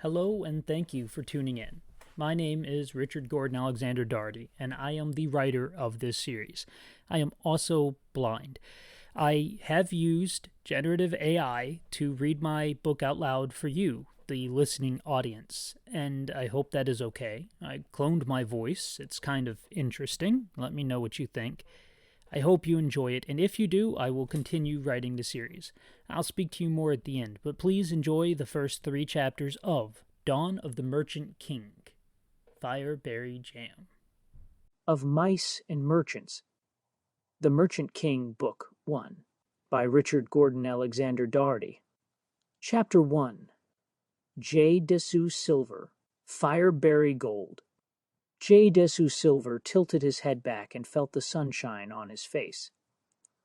Hello and thank you for tuning in. My name is Richard Gordon Alexander Daugherty, and I am the writer of this series. I am also blind. I have used generative AI to read my book out loud for you, the listening audience, and I hope that is okay. I cloned my voice. It's kind of interesting. Let me know what you think. I hope you enjoy it, and if you do, I will continue writing the series. I'll speak to you more at the end, but please enjoy the first 3 chapters of Dawn of the Merchant King, Fireberry Jam. Of Mice and Merchants, The Merchant King, Book 1, by Richard Gordon Alexander Daugherty. Chapter 1, J. Dessous Silver, Fireberry Gold. J. Dessous Silver tilted his head back and felt the sunshine on his face.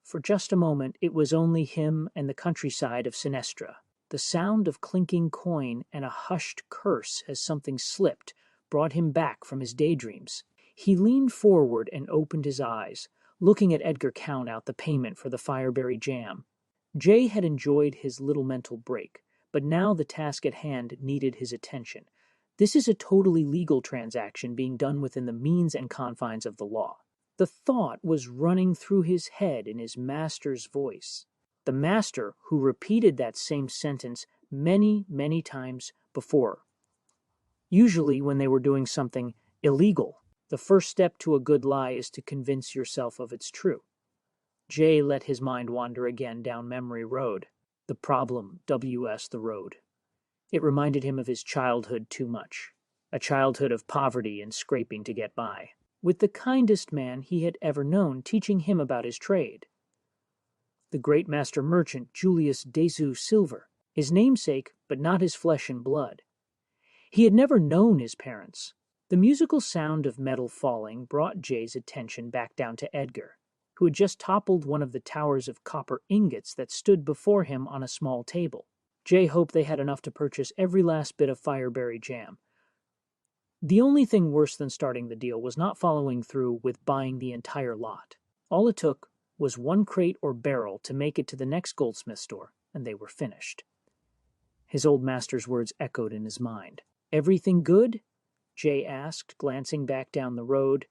For just a moment it was only him and the countryside of Sinestra. The sound of clinking coin and a hushed curse as something slipped brought him back from his daydreams. He leaned forward and opened his eyes, looking at Edgar count out the payment for the Fireberry Jam. Jay had enjoyed his little mental break, but now the task at hand needed his attention. This is a totally legal transaction being done within the means and confines of the law. The thought was running through his head in his master's voice. The master who repeated that same sentence many, many times before. Usually when they were doing something illegal, the first step to a good lie is to convince yourself of its truth. Jay let his mind wander again down memory road. The problem, W.S. the road. It reminded him of his childhood too much, a childhood of poverty and scraping to get by, with the kindest man he had ever known teaching him about his trade. The great master merchant Julius Dessous Silver, his namesake but not his flesh and blood. He had never known his parents. The musical sound of metal falling brought Jay's attention back down to Edgar, who had just toppled one of the towers of copper ingots that stood before him on a small table. Jay hoped they had enough to purchase every last bit of Fireberry Jam. The only thing worse than starting the deal was not following through with buying the entire lot. All it took was 1 crate or barrel to make it to the next goldsmith store, and they were finished. His old master's words echoed in his mind. "Everything good?" Jay asked, glancing back down the road.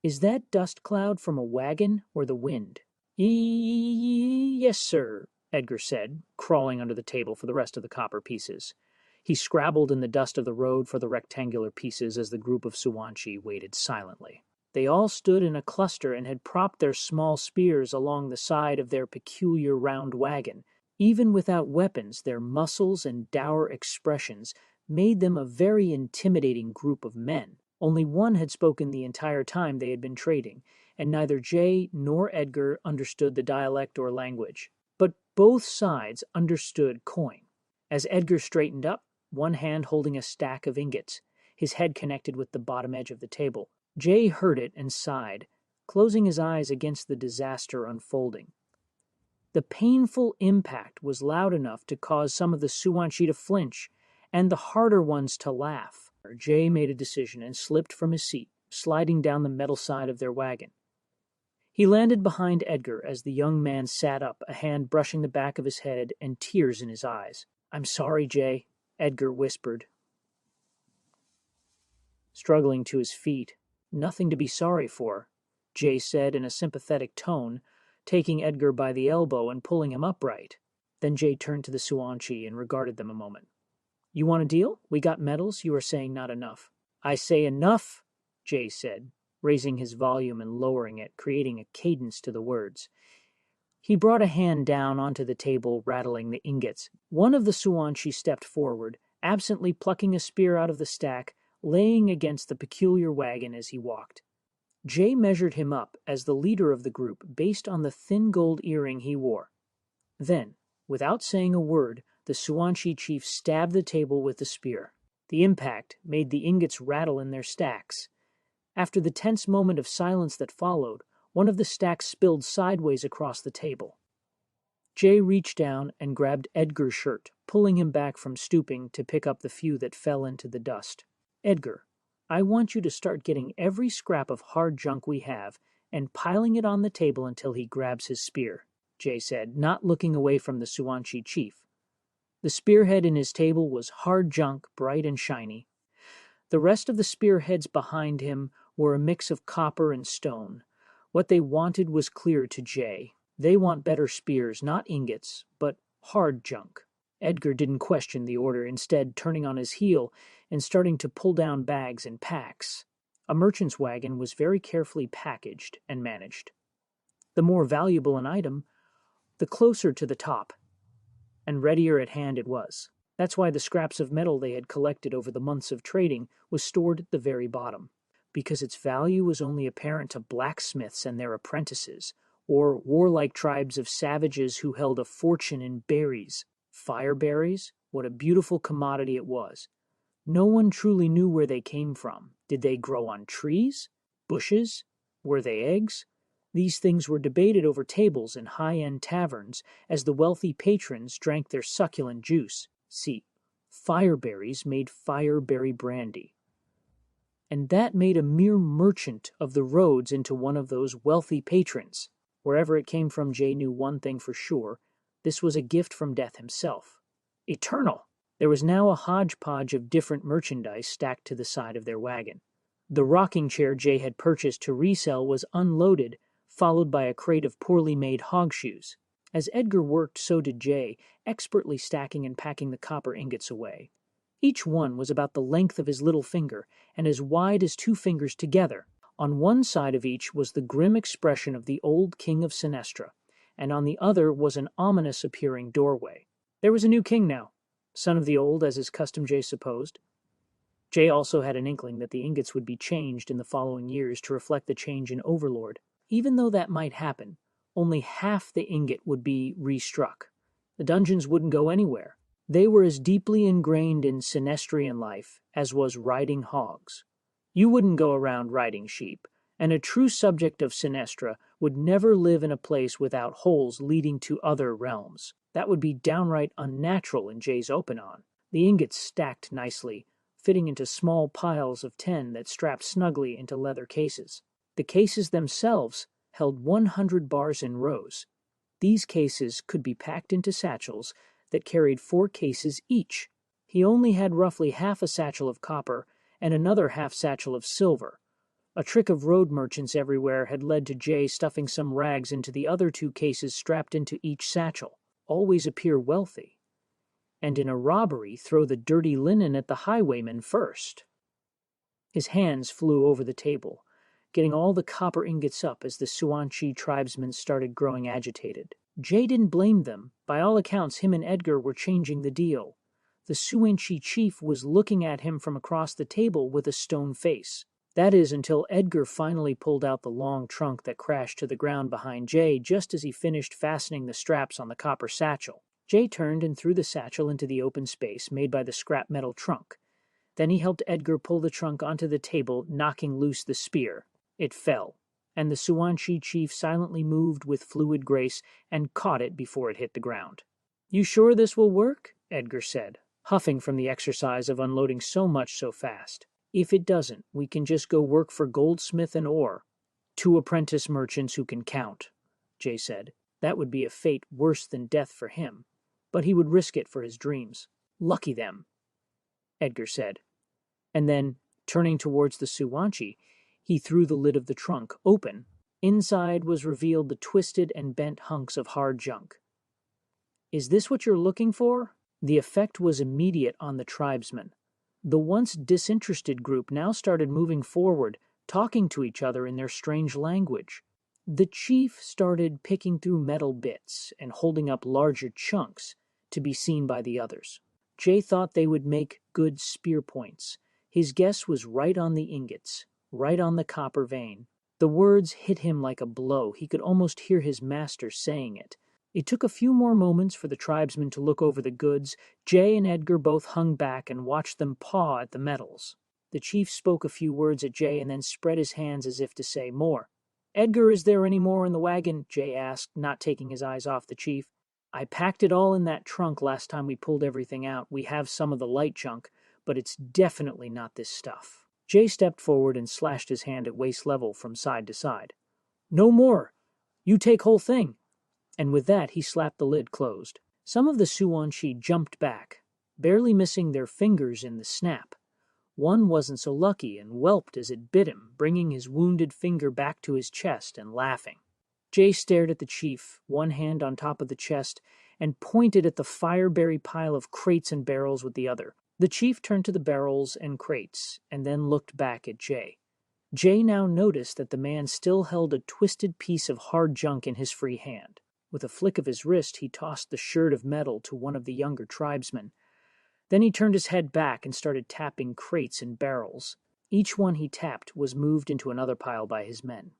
"Is that dust cloud from a wagon or the wind?" "Yes, sir," Edgar said, crawling under the table for the rest of the copper pieces. He scrabbled in the dust of the road for the rectangular pieces as the group of Suwanshi waited silently. They all stood in a cluster and had propped their small spears along the side of their peculiar round wagon. Even without weapons, their muscles and dour expressions made them a very intimidating group of men. Only one had spoken the entire time they had been trading, and neither Jay nor Edgar understood the dialect or language. But both sides understood coin. As Edgar straightened up, one hand holding a stack of ingots, his head connected with the bottom edge of the table, Jay heard it and sighed, closing his eyes against the disaster unfolding. The painful impact was loud enough to cause some of the Suwanshi to flinch, and the harder ones to laugh. Jay made a decision and slipped from his seat, sliding down the metal side of their wagon. He landed behind Edgar as the young man sat up, a hand brushing the back of his head and tears in his eyes. "I'm sorry, Jay," Edgar whispered, struggling to his feet. "Nothing to be sorry for," Jay said in a sympathetic tone, taking Edgar by the elbow and pulling him upright. Then Jay turned to the Suwanshi and regarded them a moment. "You want a deal? We got medals. You are saying not enough." "I say enough," Jay said, raising his volume and lowering it, creating a cadence to the words. He brought a hand down onto the table, rattling the ingots. One of the Suwanshi stepped forward, absently plucking a spear out of the stack, laying against the peculiar wagon as he walked. Jay measured him up as the leader of the group based on the thin gold earring he wore. Then, without saying a word, the Suwanshi chief stabbed the table with the spear. The impact made the ingots rattle in their stacks. After the tense moment of silence that followed, one of the stacks spilled sideways across the table. Jay reached down and grabbed Edgar's shirt, pulling him back from stooping to pick up the few that fell into the dust. "Edgar, I want you to start getting every scrap of hard junk we have and piling it on the table until he grabs his spear," Jay said, not looking away from the Suwanshi chief. The spearhead in his table was hard junk, bright and shiny. The rest of the spearheads behind him were a mix of copper and stone. What they wanted was clear to Jay. They want better spears, not ingots, but hard junk. Edgar didn't question the order, instead turning on his heel and starting to pull down bags and packs. A merchant's wagon was very carefully packaged and managed. The more valuable an item, the closer to the top, and readier at hand it was. That's why the scraps of metal they had collected over the months of trading was stored at the very bottom, because its value was only apparent to blacksmiths and their apprentices, or warlike tribes of savages who held a fortune in berries. Fire berries? What a beautiful commodity it was. No one truly knew where they came from. Did they grow on trees? Bushes? Were they eggs? These things were debated over tables in high-end taverns as the wealthy patrons drank their succulent juice. See, fireberries made fireberry brandy. And that made a mere merchant of the roads into one of those wealthy patrons. Wherever it came from, Jay knew one thing for sure. This was a gift from Death himself. Eternal! There was now a hodgepodge of different merchandise stacked to the side of their wagon. The rocking chair Jay had purchased to resell was unloaded, followed by a crate of poorly made hogshoes. As Edgar worked, so did Jay, expertly stacking and packing the copper ingots away. Each one was about the length of his little finger and as wide as two fingers together. On one side of each was the grim expression of the old king of Sinestra, and on the other was an ominous-appearing doorway. There was a new king now, son of the old, as his custom, Jay supposed. Jay also had an inkling that the ingots would be changed in the following years to reflect the change in Overlord. Even though that might happen, only half the ingot would be restruck. The dungeons wouldn't go anywhere. They were as deeply ingrained in Sinestrian life as was riding hogs. You wouldn't go around riding sheep, and a true subject of Sinestra would never live in a place without holes leading to other realms. That would be downright unnatural in Jay's Openon. The ingots stacked nicely, fitting into small piles of 10 that strapped snugly into leather cases. The cases themselves held 100 bars in rows. These cases could be packed into satchels that carried 4 cases each. He only had roughly half a satchel of copper and another half satchel of silver. A trick of road merchants everywhere had led to Jay stuffing some rags into the other 2 cases strapped into each satchel. Always appear wealthy. And in a robbery, throw the dirty linen at the highwayman first. His hands flew over the table, getting all the copper ingots up as the Suanchi tribesmen started growing agitated. Jay didn't blame them. By all accounts, him and Edgar were changing the deal. The Suanchi chief was looking at him from across the table with a stone face. That is, until Edgar finally pulled out the long trunk that crashed to the ground behind Jay just as he finished fastening the straps on the copper satchel. Jay turned and threw the satchel into the open space made by the scrap metal trunk. Then he helped Edgar pull the trunk onto the table, knocking loose the spear. It fell, and the Suanchi chief silently moved with fluid grace and caught it before it hit the ground. "You sure this will work?" Edgar said, huffing from the exercise of unloading so much so fast. "If it doesn't, we can just go work for goldsmith and ore. 2 apprentice merchants who can count," Jay said. That would be a fate worse than death for him, but he would risk it for his dreams. "Lucky them," Edgar said. And then, turning towards the Suanchi, he threw the lid of the trunk open. Inside was revealed the twisted and bent hunks of hard junk. "Is this what you're looking for?" The effect was immediate on the tribesmen. The once disinterested group now started moving forward, talking to each other in their strange language. The chief started picking through metal bits and holding up larger chunks to be seen by the others. Jay thought they would make good spear points. His guess was right on the ingots, right on the copper vein. The words hit him like a blow. He could almost hear his master saying it. It took a few more moments for the tribesmen to look over the goods. Jay and Edgar both hung back and watched them paw at the metals. The chief spoke a few words at Jay and then spread his hands as if to say more. "Edgar, is there any more in the wagon?" Jay asked, not taking his eyes off the chief. "I packed it all in that trunk last time we pulled everything out. We have some of the light junk, but it's definitely not this stuff." Jay stepped forward and slashed his hand at waist level from side to side. "No more! You take whole thing!" And with that he slapped the lid closed. Some of the Suanshi jumped back, barely missing their fingers in the snap. One wasn't so lucky and whelped as it bit him, bringing his wounded finger back to his chest and laughing. Jay stared at the chief, one hand on top of the chest, and pointed at the fireberry pile of crates and barrels with the other. The chief turned to the barrels and crates, and then looked back at Jay. Jay now noticed that the man still held a twisted piece of hard junk in his free hand. With a flick of his wrist, he tossed the sherd of metal to one of the younger tribesmen. Then he turned his head back and started tapping crates and barrels. Each one he tapped was moved into another pile by his men.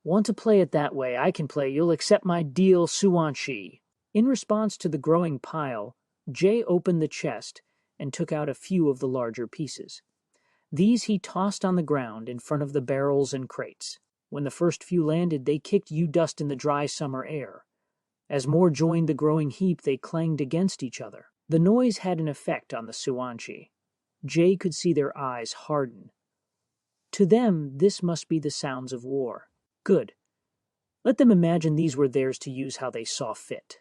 "Want to play it that way? I can play. You'll accept my deal, Suanshi." In response to the growing pile, Jay opened the chest and took out a few of the larger pieces. These he tossed on the ground in front of the barrels and crates. When the first few landed, they kicked dust in the dry summer air. As more joined the growing heap, they clanged against each other. The noise had an effect on the Suanshi. Jay could see their eyes harden. To them, this must be the sounds of war. Good. Let them imagine these were theirs to use how they saw fit.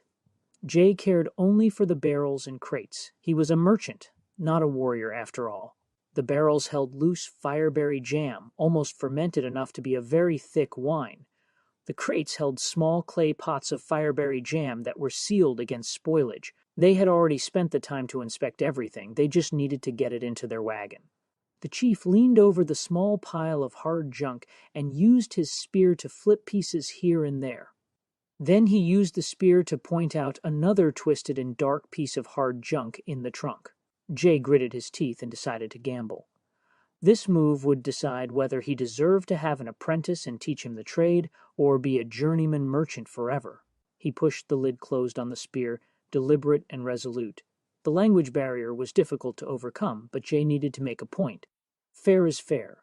Jay cared only for the barrels and crates. He was a merchant, not a warrior after all. The barrels held loose fireberry jam, almost fermented enough to be a very thick wine. The crates held small clay pots of fireberry jam that were sealed against spoilage. They had already spent the time to inspect everything. They just needed to get it into their wagon. The chief leaned over the small pile of hard junk and used his spear to flip pieces here and there. Then he used the spear to point out another twisted and dark piece of hard junk in the trunk. Jay gritted his teeth and decided to gamble. This move would decide whether he deserved to have an apprentice and teach him the trade, or be a journeyman merchant forever. He pushed the lid closed on the spear, deliberate and resolute. The language barrier was difficult to overcome, but Jay needed to make a point. Fair is fair.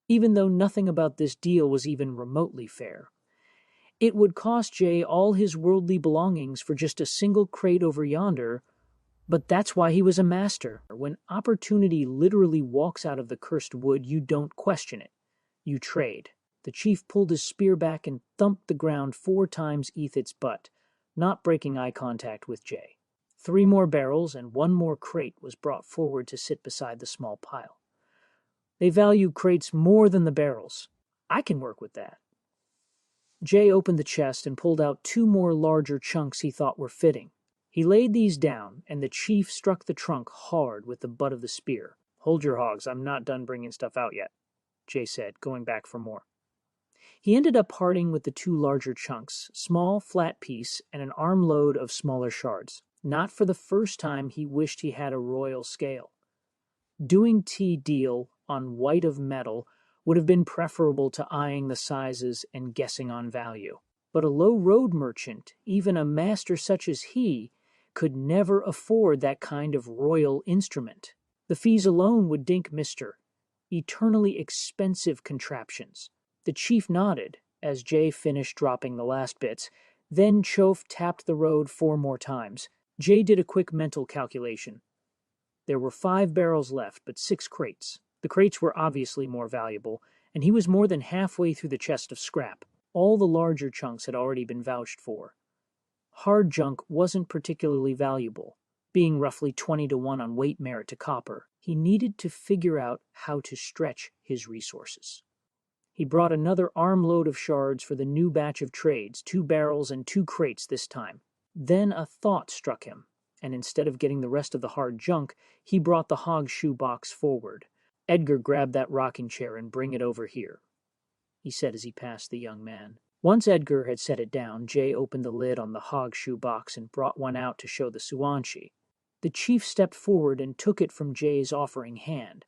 Even though nothing about this deal was even remotely fair. It would cost Jay all his worldly belongings for just a single crate over yonder, but that's why he was a master. When opportunity literally walks out of the cursed wood, you don't question it. You trade. The chief pulled his spear back and thumped the ground 4 times Ethit's butt, not breaking eye contact with Jay. 3 more barrels and 1 more crate was brought forward to sit beside the small pile. They value crates more than the barrels. I can work with that. Jay opened the chest and pulled out 2 more larger chunks he thought were fitting. He laid these down, and the chief struck the trunk hard with the butt of the spear. "Hold your hogs, I'm not done bringing stuff out yet," Jay said, going back for more. He ended up parting with the 2 larger chunks, small, flat piece, and an armload of smaller shards. Not for the first time he wished he had a royal scale. Doing deal on white of metal would have been preferable to eyeing the sizes and guessing on value. But a low-road merchant, even a master such as he, could never afford that kind of royal instrument. The fees alone would dink Mr. Eternally expensive contraptions. The chief nodded as Jay finished dropping the last bits. Then Chof tapped the road 4 more times. Jay did a quick mental calculation. There were 5 barrels left, but 6 crates. The crates were obviously more valuable, and he was more than halfway through the chest of scrap. All the larger chunks had already been vouched for. Hard junk wasn't particularly valuable, being roughly 20 to 1 on weight merit to copper. He needed to figure out how to stretch his resources. He brought another armload of shards for the new batch of trades, 2 barrels and 2 crates this time. Then a thought struck him, and instead of getting the rest of the hard junk, he brought the hog shoe box forward. "Edgar, grab that rocking chair and bring it over here," he said as he passed the young man. Once Edgar had set it down, Jay opened the lid on the hog shoe box and brought one out to show the Suanshi. The chief stepped forward and took it from Jay's offering hand.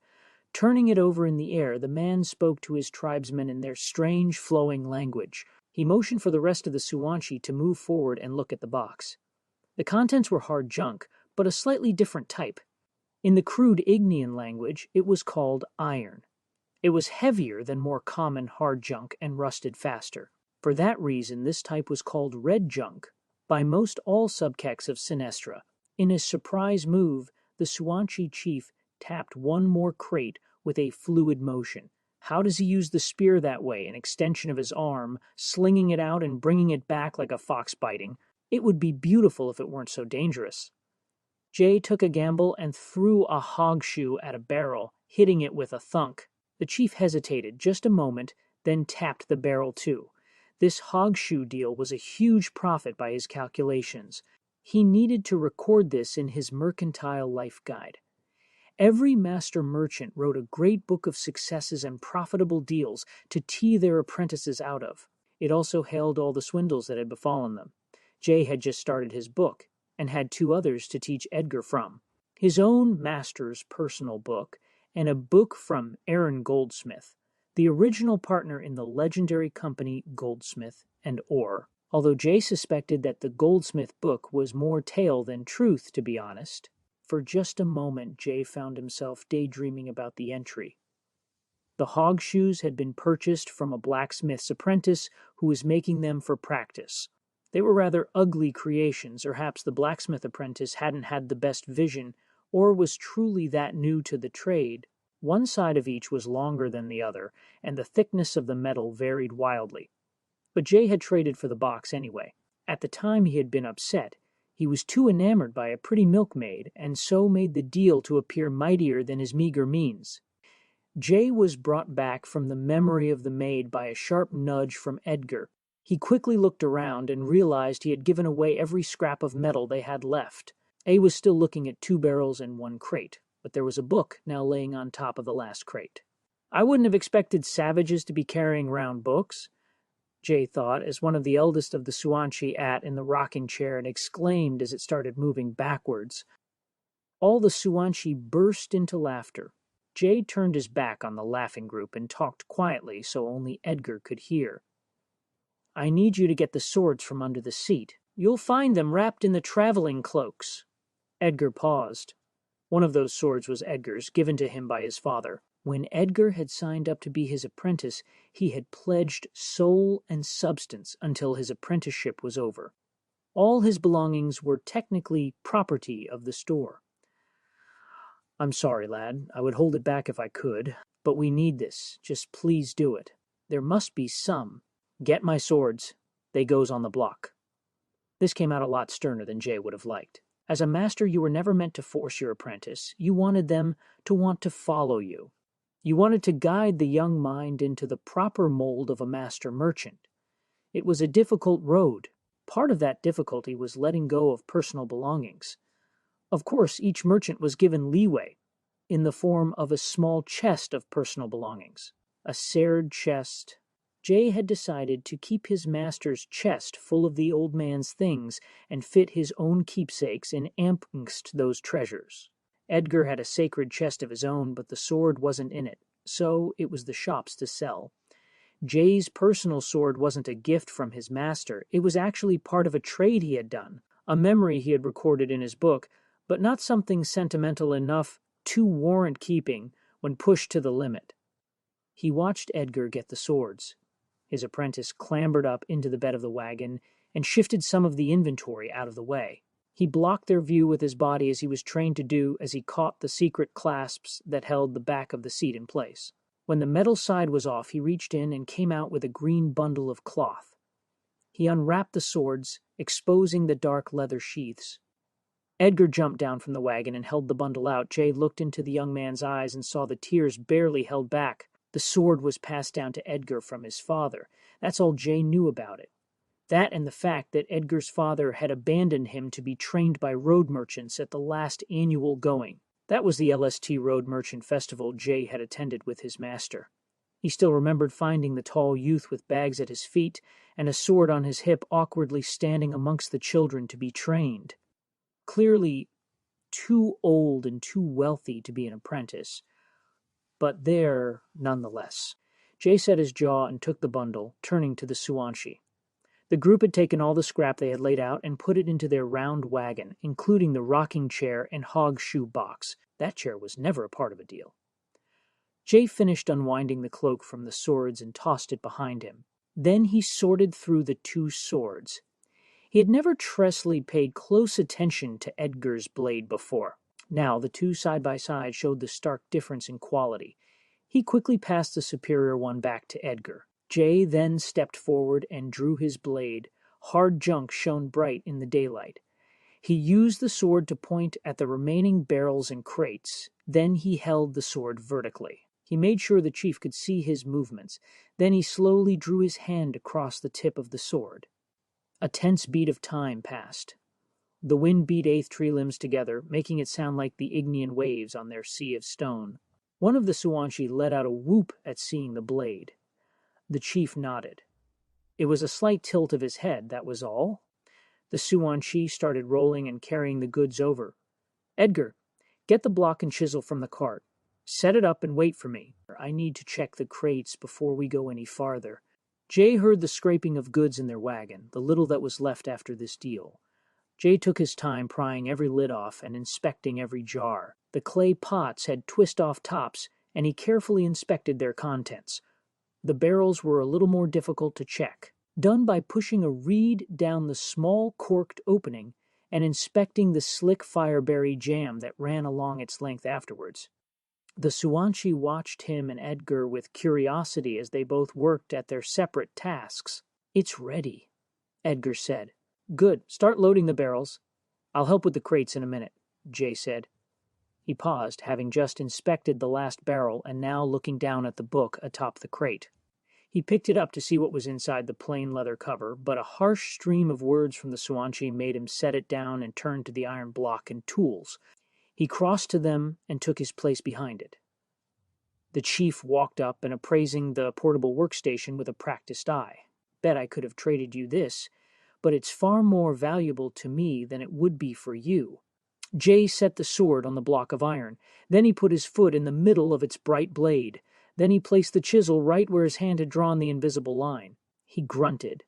Turning it over in the air, the man spoke to his tribesmen in their strange, flowing language. He motioned for the rest of the Suanshi to move forward and look at the box. The contents were hard junk, but a slightly different type. In the crude Ignean language, it was called iron. It was heavier than more common hard junk and rusted faster. For that reason, this type was called red junk by most all subkeks of Sinestra. In a surprise move, the Suanshi chief tapped 1 more crate with a fluid motion. How does he use the spear that way, an extension of his arm, slinging it out and bringing it back like a fox biting? It would be beautiful if it weren't so dangerous. Jay took a gamble and threw a hogshoe at a barrel, hitting it with a thunk. The chief hesitated just a moment, then tapped the barrel too. This hogshoe deal was a huge profit by his calculations. He needed to record this in his mercantile life guide. Every master merchant wrote a great book of successes and profitable deals to tee their apprentices out of. It also hailed all the swindles that had befallen them. Jay had just started his book, and had 2 others to teach Edgar from. His own master's personal book, and a book from Aaron Goldsmith, the original partner in the legendary company Goldsmith and Orr. Although Jay suspected that the Goldsmith book was more tale than truth, to be honest. For just a moment, Jay found himself daydreaming about the entry. The hogshoes had been purchased from a blacksmith's apprentice who was making them for practice. They were rather ugly creations, or perhaps the blacksmith apprentice hadn't had the best vision, or was truly that new to the trade. One side of each was longer than the other, and the thickness of the metal varied wildly. But Jay had traded for the box anyway. At the time he had been upset. He was too enamored by a pretty milkmaid, and so made the deal to appear mightier than his meager means. Jay was brought back from the memory of the maid by a sharp nudge from Edgar. He quickly looked around and realized he had given away every scrap of metal they had left. A was still looking at 2 barrels and 1 crate, but there was a book now laying on top of the last crate. I wouldn't have expected savages to be carrying around books, Jay thought, as one of the eldest of the Suanchi sat in the rocking chair and exclaimed as it started moving backwards. All the Suanchi burst into laughter. Jay turned his back on the laughing group and talked quietly so only Edgar could hear. I need you to get the swords from under the seat. You'll find them wrapped in the traveling cloaks. Edgar paused. One of those swords was Edgar's, given to him by his father. When Edgar had signed up to be his apprentice, he had pledged soul and substance until his apprenticeship was over. All his belongings were technically property of the store. I'm sorry, lad. I would hold it back if I could, but we need this. Just please do it. There must be some. Get my swords. They goes on the block. This came out a lot sterner than Jay would have liked. As a master, you were never meant to force your apprentice. You wanted them to want to follow you. You wanted to guide the young mind into the proper mold of a master merchant. It was a difficult road. Part of that difficulty was letting go of personal belongings. Of course, each merchant was given leeway in the form of a small chest of personal belongings. A serred chest. Jay had decided to keep his master's chest full of the old man's things and fit his own keepsakes in amongst those treasures. Edgar had a sacred chest of his own, but the sword wasn't in it, so it was the shop's to sell. Jay's personal sword wasn't a gift from his master. It was actually part of a trade he had done, a memory he had recorded in his book, but not something sentimental enough to warrant keeping when pushed to the limit. He watched Edgar get the swords. His apprentice clambered up into the bed of the wagon and shifted some of the inventory out of the way. He blocked their view with his body as he was trained to do as he caught the secret clasps that held the back of the seat in place. When the metal side was off, he reached in and came out with a green bundle of cloth. He unwrapped the swords, exposing the dark leather sheaths. Edgar jumped down from the wagon and held the bundle out. Jay looked into the young man's eyes and saw the tears barely held back. The sword was passed down to Edgar from his father. That's all Jay knew about it. That and the fact that Edgar's father had abandoned him to be trained by road merchants at the last annual going. That was the LST Road Merchant Festival Jay had attended with his master. He still remembered finding the tall youth with bags at his feet and a sword on his hip awkwardly standing amongst the children to be trained. Clearly too old and too wealthy to be an apprentice, but there nonetheless. Jay set his jaw and took the bundle, turning to the Suanchi. The group had taken all the scrap they had laid out and put it into their round wagon, including the rocking chair and hogshoe box. That chair was never a part of a deal. Jay finished unwinding the cloak from the swords and tossed it behind him. Then he sorted through the 2 swords. He had never Tresley paid close attention to Edgar's blade before. Now the 2 side by side showed the stark difference in quality. He quickly passed the superior one back to Edgar. Jay then stepped forward and drew his blade, Hard junk shone bright in the daylight. He used the sword to point at the remaining barrels and crates. Then he held the sword vertically. He made sure the chief could see his movements. Then he slowly drew his hand across the tip of the sword. A tense beat of time passed. The wind beat eighth tree limbs together, making it sound like the Ignean waves on their sea of stone. One of the Suanshi let out a whoop at seeing the blade. The chief nodded. It was a slight tilt of his head, that was all. The Suanshi started rolling and carrying the goods over. Edgar, get the block and chisel from the cart. Set it up and wait for me. I need to check the crates before we go any farther. Jay heard the scraping of goods in their wagon, the little that was left after this deal. Jay took his time prying every lid off and inspecting every jar. The clay pots had twist-off tops, and he carefully inspected their contents. The barrels were a little more difficult to check, done by pushing a reed down the small corked opening and inspecting the slick fireberry jam that ran along its length afterwards. The Suanshi watched him and Edgar with curiosity as they both worked at their separate tasks. "It's ready," Edgar said. "Good. Start loading the barrels. I'll help with the crates in a minute," Jay said. He paused, having just inspected the last barrel and now looking down at the book atop the crate. He picked it up to see what was inside the plain leather cover, but a harsh stream of words from the Suanshi made him set it down and turn to the iron block and tools. He crossed to them and took his place behind it. The chief walked up and appraising the portable workstation with a practiced eye. "Bet I could have traded you this, but it's far more valuable to me than it would be for you." Jay set the sword on the block of iron. Then he put his foot in the middle of its bright blade. Then he placed the chisel right where his hand had drawn the invisible line. He grunted,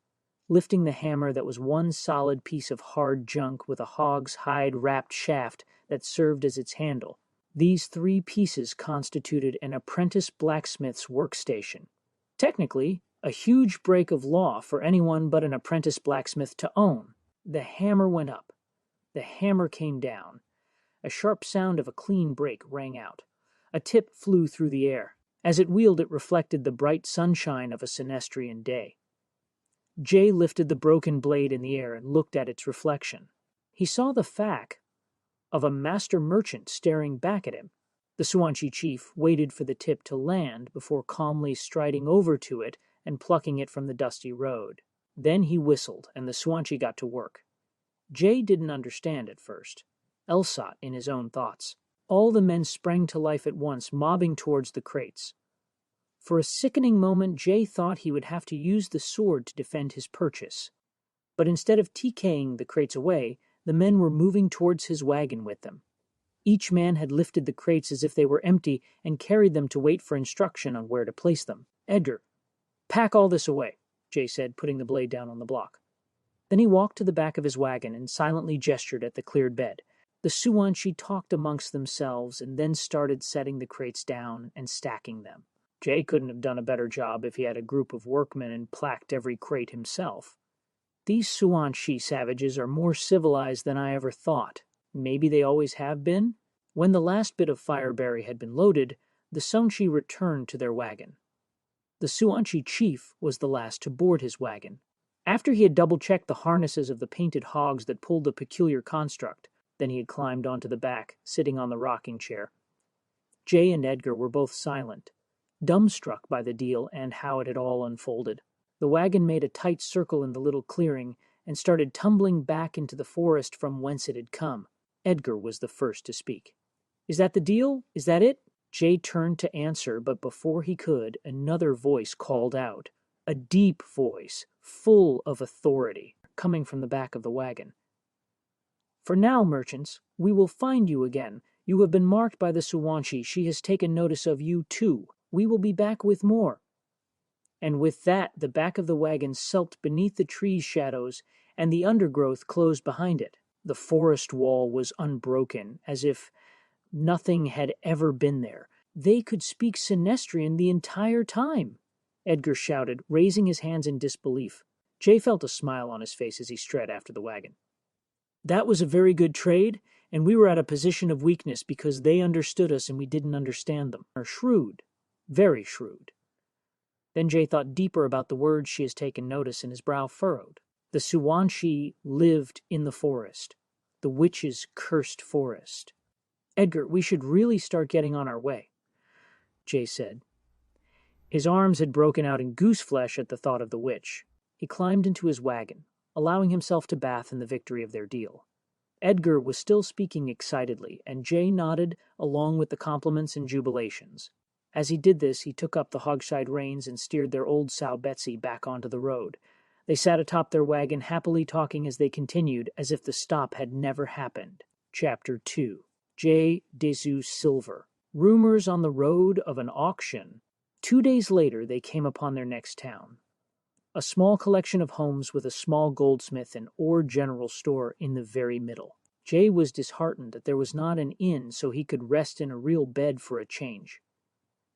lifting the hammer that was one solid piece of hard junk with a hog's hide-wrapped shaft that served as its handle. These three pieces constituted an apprentice blacksmith's workstation. Technically, a huge break of law for anyone but an apprentice blacksmith to own. The hammer went up. The hammer came down. A sharp sound of a clean break rang out. A tip flew through the air. As it wheeled, it reflected the bright sunshine of a Sinestrian day. Jay lifted the broken blade in the air and looked at its reflection. He saw the fac of a master merchant staring back at him. The Suanshi chief waited for the tip to land before calmly striding over to it and plucking it from the dusty road. Then he whistled, and the Suanshi got to work. Jay didn't understand at first. Elsot in his own thoughts. All the men sprang to life at once, mobbing towards the crates. For a sickening moment, Jay thought he would have to use the sword to defend his purchase. But instead of TKing the crates away, the men were moving towards his wagon with them. Each man had lifted the crates as if they were empty and carried them to wait for instruction on where to place them. "Edgar, pack all this away," Jay said, putting the blade down on the block. Then he walked to the back of his wagon and silently gestured at the cleared bed. The Suanshi talked amongst themselves and then started setting the crates down and stacking them. Jay couldn't have done a better job if he had a group of workmen and placked every crate himself. These Suanshi savages are more civilized than I ever thought. Maybe they always have been? When the last bit of fireberry had been loaded, the Suanshi returned to their wagon. The Suanshi chief was the last to board his wagon. After he had double-checked the harnesses of the painted hogs that pulled the peculiar construct, then he had climbed onto the back, sitting on the rocking chair. Jay and Edgar were both silent, dumbstruck by the deal and how it had all unfolded. The wagon made a tight circle in the little clearing and started tumbling back into the forest from whence it had come. Edgar was the first to speak. "Is that the deal? Is that it?" Jay turned to answer, but before he could, another voice called out. A deep voice, full of authority, coming from the back of the wagon. "For now, merchants, we will find you again. You have been marked by the Suanshi. She has taken notice of you, too. We will be back with more." And with that, the back of the wagon sulked beneath the trees' shadows, and the undergrowth closed behind it. The forest wall was unbroken, as if nothing had ever been there. They could speak Sinestrian the entire time, Edgar shouted, raising his hands in disbelief. Jay felt a smile on his face as he strode after the wagon. "That was a very good trade, and we were at a position of weakness because they understood us and we didn't understand them. Are shrewd, very shrewd." Then Jay thought deeper about the words she has taken notice, and his brow furrowed. The Suwanshi lived in the forest, the witch's cursed forest. Edgar, we should really start getting on our way, Jay said. His arms had broken out in goose flesh at the thought of the witch. He climbed into his wagon, allowing himself to bath in the victory of their deal. Edgar was still speaking excitedly, and Jay nodded along with the compliments and jubilations. As he did this, he took up the hogshide reins and steered their old sow Betsy back onto the road. They sat atop their wagon, happily talking as they continued, as if the stop had never happened. Chapter 2. J. Desu Silver. Rumors on the road of an auction. 2 days later, they came upon their next town. A small collection of homes with a small goldsmith and ore general store in the very middle. Jay was disheartened that there was not an inn so he could rest in a real bed for a change.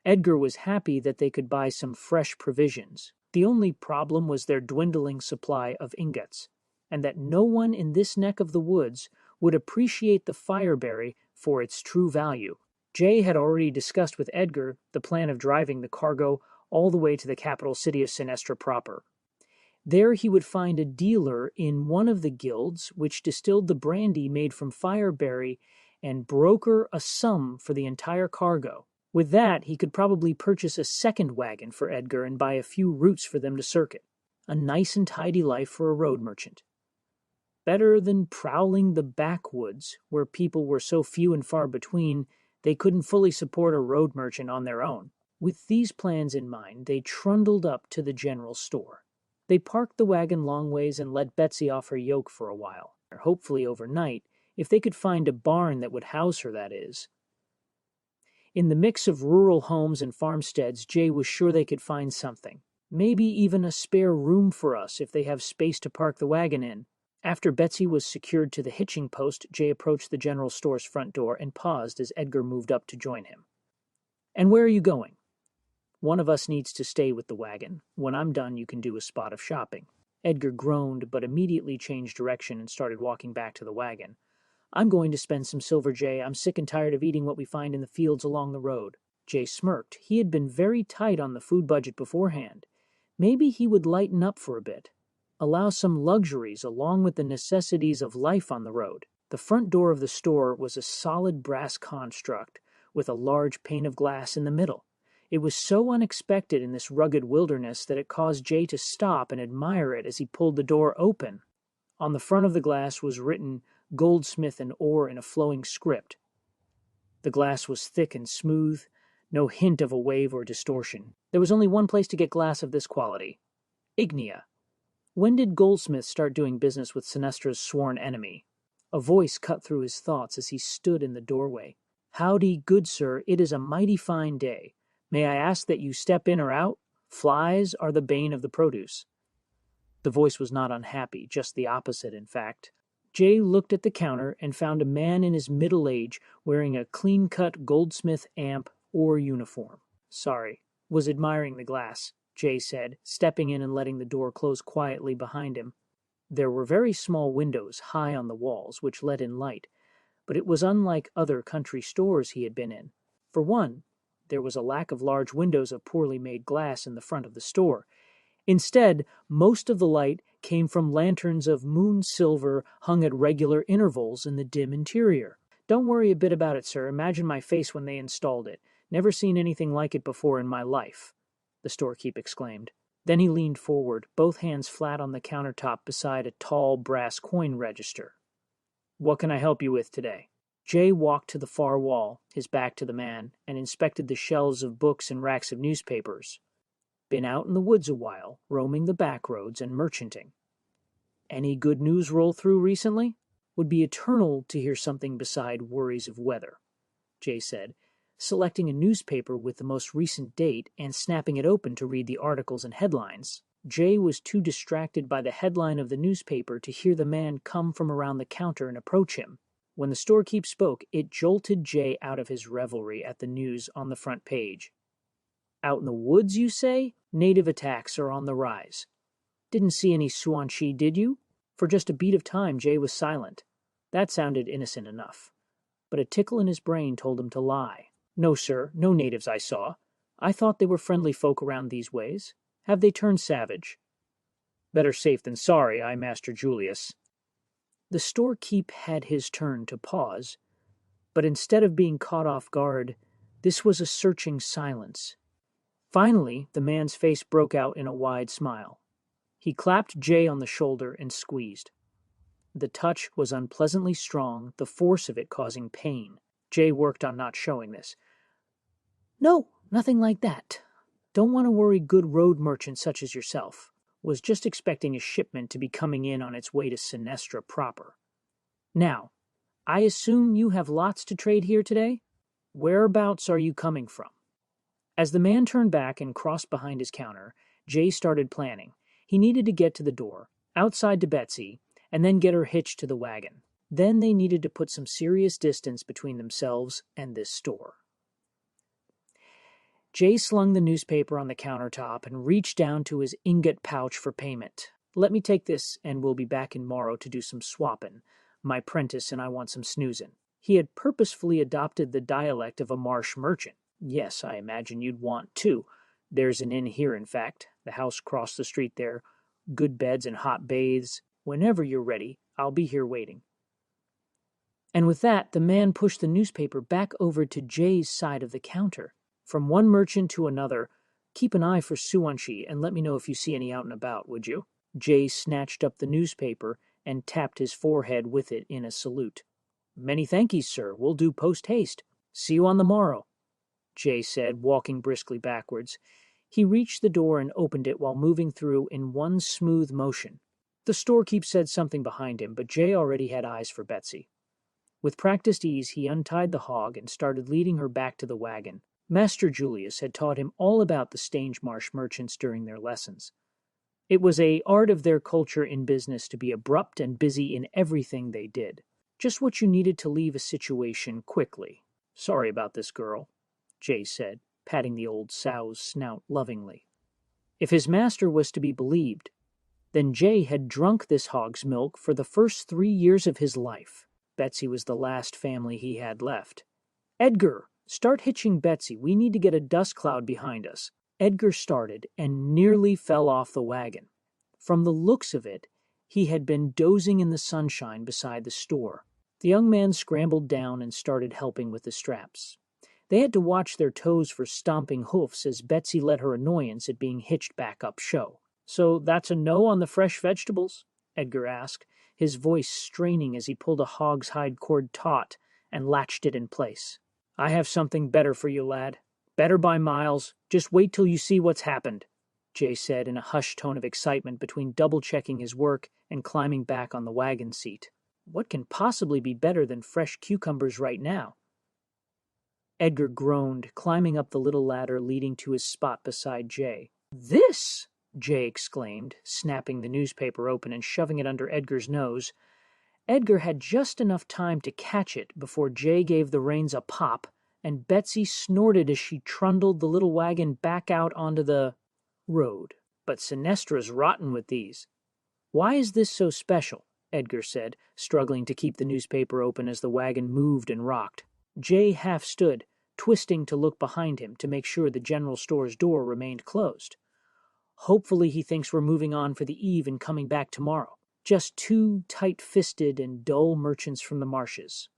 Edgar was happy that they could buy some fresh provisions. The only problem was their dwindling supply of ingots, and that no one in this neck of the woods would appreciate the fireberry for its true value. Jay had already discussed with Edgar the plan of driving the cargo all the way to the capital city of Sinestra proper. There he would find a dealer in one of the guilds which distilled the brandy made from fireberry and broker a sum for the entire cargo. With that, he could probably purchase a second wagon for Edgar and buy a few routes for them to circuit. A nice and tidy life for a road merchant. Better than prowling the backwoods, where people were so few and far between they couldn't fully support a road merchant on their own. With these plans in mind, they trundled up to the general store. They parked the wagon long ways and let Betsy off her yoke for a while, or hopefully overnight, if they could find a barn that would house her, that is. In the mix of rural homes and farmsteads, Jay was sure they could find something. Maybe even a spare room for us if they have space to park the wagon in. After Betsy was secured to the hitching post, Jay approached the general store's front door and paused as Edgar moved up to join him. "And where are you going?" "One of us needs to stay with the wagon. When I'm done, you can do a spot of shopping." Edgar groaned, but immediately changed direction and started walking back to the wagon. "I'm going to spend some silver, Jay. I'm sick and tired of eating what we find in the fields along the road." Jay smirked. He had been very tight on the food budget beforehand. Maybe he would lighten up for a bit. Allow some luxuries along with the necessities of life on the road. The front door of the store was a solid brass construct with a large pane of glass in the middle. It was so unexpected in this rugged wilderness that it caused Jay to stop and admire it as he pulled the door open. On the front of the glass was written "Goldsmith and Ore" in a flowing script. The glass was thick and smooth, no hint of a wave or distortion. There was only one place to get glass of this quality: Ignia. When did Goldsmith start doing business with Sinestra's sworn enemy? A voice cut through his thoughts as he stood in the doorway. "Howdy, good sir, it is a mighty fine day. May I ask that you step in or out? Flies are the bane of the produce." The voice was not unhappy, just the opposite, in fact. Jay looked at the counter and found a man in his middle age wearing a clean-cut Goldsmith amp or uniform. "Sorry," was admiring the glass, Jay said, stepping in and letting the door close quietly behind him. There were very small windows high on the walls, which let in light, but it was unlike other country stores he had been in. For one, there was a lack of large windows of poorly made glass in the front of the store. Instead, most of the light came from lanterns of moon silver hung at regular intervals in the dim interior. "Don't worry a bit about it, sir. Imagine my face when they installed it. Never seen anything like it before in my life," the storekeep exclaimed. Then he leaned forward, both hands flat on the countertop beside a tall brass coin register. "What can I help you with today?" Jay walked to the far wall, his back to the man, and inspected the shelves of books and racks of newspapers. "Been out in the woods a while, roaming the back roads and merchanting." "Any good news roll through recently?" "Would be eternal to hear something beside worries of weather," Jay said, selecting a newspaper with the most recent date and snapping it open to read the articles and headlines. Jay was too distracted by the headline of the newspaper to hear the man come from around the counter and approach him. When the storekeep spoke, it jolted Jay out of his revelry at the news on the front page. "Out in the woods, you say? Native attacks are on the rise." "Didn't see any Suwanshi, did you?" For just a beat of time, Jay was silent. That sounded innocent enough. But a tickle in his brain told him to lie. "No, sir, no natives I saw. I thought they were friendly folk around these ways. Have they turned savage?" Better safe than sorry, Master Julius. The storekeep had his turn to pause, but instead of being caught off guard, this was a searching silence. Finally, the man's face broke out in a wide smile. He clapped Jay on the shoulder and squeezed. The touch was unpleasantly strong, the force of it causing pain. Jay worked on not showing this. No, nothing like that. Don't want to worry good road merchants such as yourself. Was just expecting a shipment to be coming in on its way to Sinestra proper. Now, I assume you have lots to trade here today? Whereabouts are you coming from? As the man turned back and crossed behind his counter, Jay started planning. He needed to get to the door, outside to Betsy, and then get her hitched to the wagon. Then they needed to put some serious distance between themselves and this store. Jay slung the newspaper on the countertop and reached down to his ingot pouch for payment. Let me take this, and we'll be back in morrow to do some swappin'. My prentice and I want some snoozin'. He had purposefully adopted the dialect of a marsh merchant. Yes, I imagine you'd want to. There's an inn here, in fact. The house across the street there. Good beds and hot bathes. Whenever you're ready, I'll be here waiting. And with that, the man pushed the newspaper back over to Jay's side of the counter. From one merchant to another, keep an eye for Suanshi and let me know if you see any out and about, would you? Jay snatched up the newspaper and tapped his forehead with it in a salute. Many thankies, sir. We'll do post-haste. See you on the morrow, Jay said, walking briskly backwards. He reached the door and opened it while moving through in one smooth motion. The storekeep said something behind him, but Jay already had eyes for Betsy. With practiced ease, he untied the hog and started leading her back to the wagon. Master Julius had taught him all about the Stange Marsh merchants during their lessons. It was a art of their culture in business to be abrupt and busy in everything they did. Just what you needed to leave a situation quickly. Sorry about this, girl, Jay said, patting the old sow's snout lovingly. If his master was to be believed, then Jay had drunk this hog's milk for the first 3 years of his life. Betsy was the last family he had left. Edgar, start hitching Betsy. We need to get a dust cloud behind us. Edgar started and nearly fell off the wagon. From the looks of it, he had been dozing in the sunshine beside the store. The young man scrambled down and started helping with the straps. They had to watch their toes for stomping hoofs as Betsy let her annoyance at being hitched back up show. So that's a no on the fresh vegetables? Edgar asked, his voice straining as he pulled a hog's hide cord taut and latched it in place. I have something better for you, lad. Better by miles. Just wait till you see what's happened, Jay said in a hushed tone of excitement between double-checking his work and climbing back on the wagon seat. What can possibly be better than fresh cucumbers right now? Edgar groaned, climbing up the little ladder leading to his spot beside Jay. This, Jay exclaimed, snapping the newspaper open and shoving it under Edgar's nose. Edgar had just enough time to catch it before Jay gave the reins a pop, and Betsy snorted as she trundled the little wagon back out onto the road. But Sinestra's rotten with these. Why is this so special? Edgar said, struggling to keep the newspaper open as the wagon moved and rocked. Jay half stood, twisting to look behind him to make sure the general store's door remained closed. Hopefully he thinks we're moving on for the eve and coming back tomorrow. Just 2 tight-fisted and dull merchants from the marshes.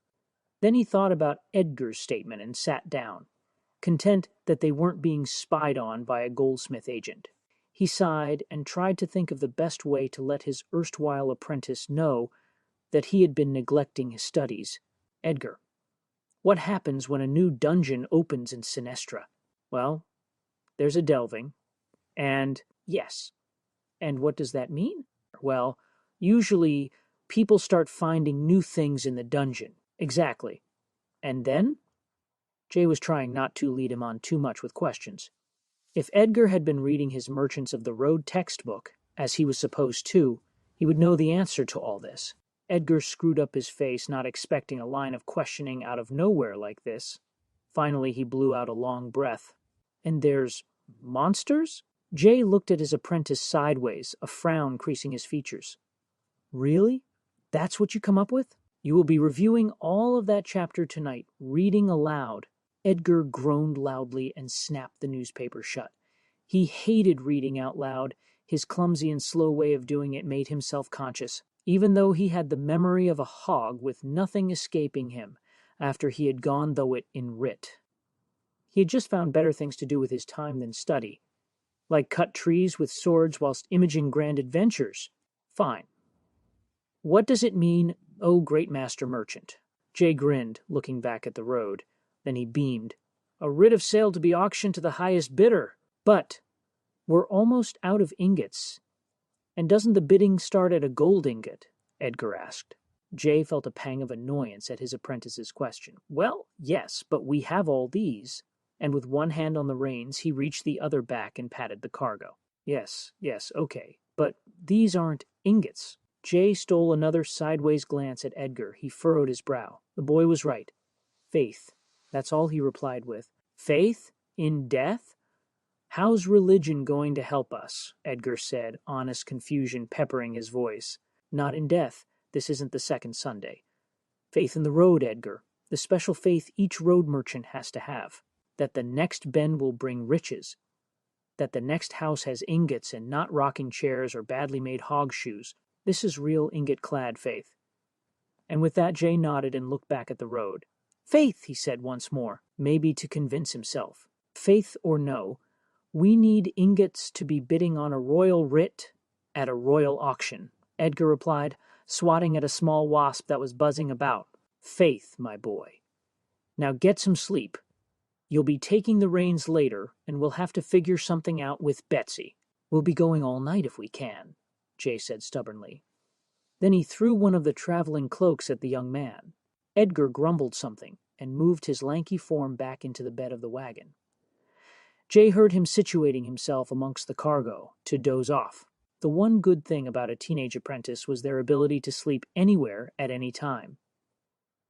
Then he thought about Edgar's statement and sat down, content that they weren't being spied on by a goldsmith agent. He sighed and tried to think of the best way to let his erstwhile apprentice know that he had been neglecting his studies. Edgar, what happens when a new dungeon opens in Sinestra? Well, there's a delving, and yes. And what does that mean? Well, usually people start finding new things in the dungeon. Exactly. And then? Jay was trying not to lead him on too much with questions. If Edgar had been reading his Merchants of the Road textbook, as he was supposed to, he would know the answer to all this. Edgar screwed up his face, not expecting a line of questioning out of nowhere like this. Finally, he blew out a long breath. And there's monsters? Jay looked at his apprentice sideways, a frown creasing his features. Really? That's what you come up with? You will be reviewing all of that chapter tonight, reading aloud. Edgar groaned loudly and snapped the newspaper shut. He hated reading out loud. His clumsy and slow way of doing it made him self-conscious, even though he had the memory of a hog with nothing escaping him after he had gone though it in writ. He had just found better things to do with his time than study, like cut trees with swords whilst imaging grand adventures. Fine. What does it mean, oh great master merchant? Jay grinned, looking back at the road. Then he beamed. A writ of sale to be auctioned to the highest bidder. But we're almost out of ingots. And doesn't the bidding start at a gold ingot? Edgar asked. Jay felt a pang of annoyance at his apprentice's question. Well, yes, but we have all these. And with one hand on the reins, he reached the other back and patted the cargo. Yes, okay. But these aren't ingots. Jay stole another sideways glance at Edgar. He furrowed his brow. The boy was right. Faith. That's all he replied with. Faith? In death? How's religion going to help us? Edgar said, honest confusion peppering his voice. Not in death. This isn't the second Sunday. Faith in the road, Edgar. The special faith each road merchant has to have. That the next bend will bring riches. That the next house has ingots and not rocking chairs or badly made hog shoes. This is real ingot-clad faith. And with that, Jay nodded and looked back at the road. Faith, he said once more, maybe to convince himself. Faith or no, we need ingots to be bidding on a royal writ at a royal auction, Edgar replied, swatting at a small wasp that was buzzing about. Faith, my boy. Now get some sleep. You'll be taking the reins later, and we'll have to figure something out with Betsy. We'll be going all night if we can, Jay said stubbornly. Then he threw one of the traveling cloaks at the young man. Edgar grumbled something and moved his lanky form back into the bed of the wagon. Jay heard him situating himself amongst the cargo to doze off. The one good thing about a teenage apprentice was their ability to sleep anywhere at any time.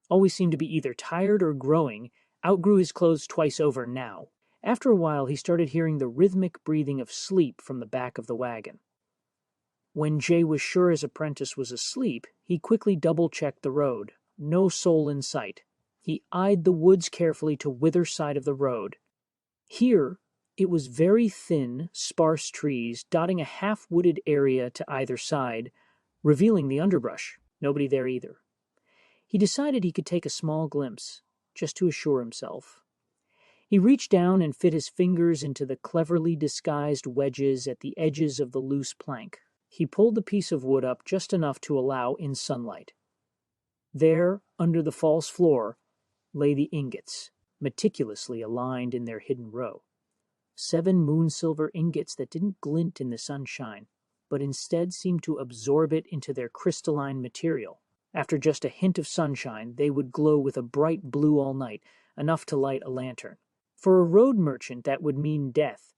Always seemed to be either tired or growing, outgrew his clothes twice over now. After a while, he started hearing the rhythmic breathing of sleep from the back of the wagon. When Jay was sure his apprentice was asleep, he quickly double-checked the road. No soul in sight. He eyed the woods carefully to whither side of the road. Here, it was very thin, sparse trees dotting a half-wooded area to either side, revealing the underbrush. Nobody there either. He decided he could take a small glimpse, just to assure himself. He reached down and fit his fingers into the cleverly disguised wedges at the edges of the loose plank. He pulled the piece of wood up just enough to allow in sunlight. There, under the false floor, lay the ingots, meticulously aligned in their hidden row. 7 moon-silver ingots that didn't glint in the sunshine, but instead seemed to absorb it into their crystalline material. After just a hint of sunshine, they would glow with a bright blue all night, enough to light a lantern. For a road merchant, that would mean death,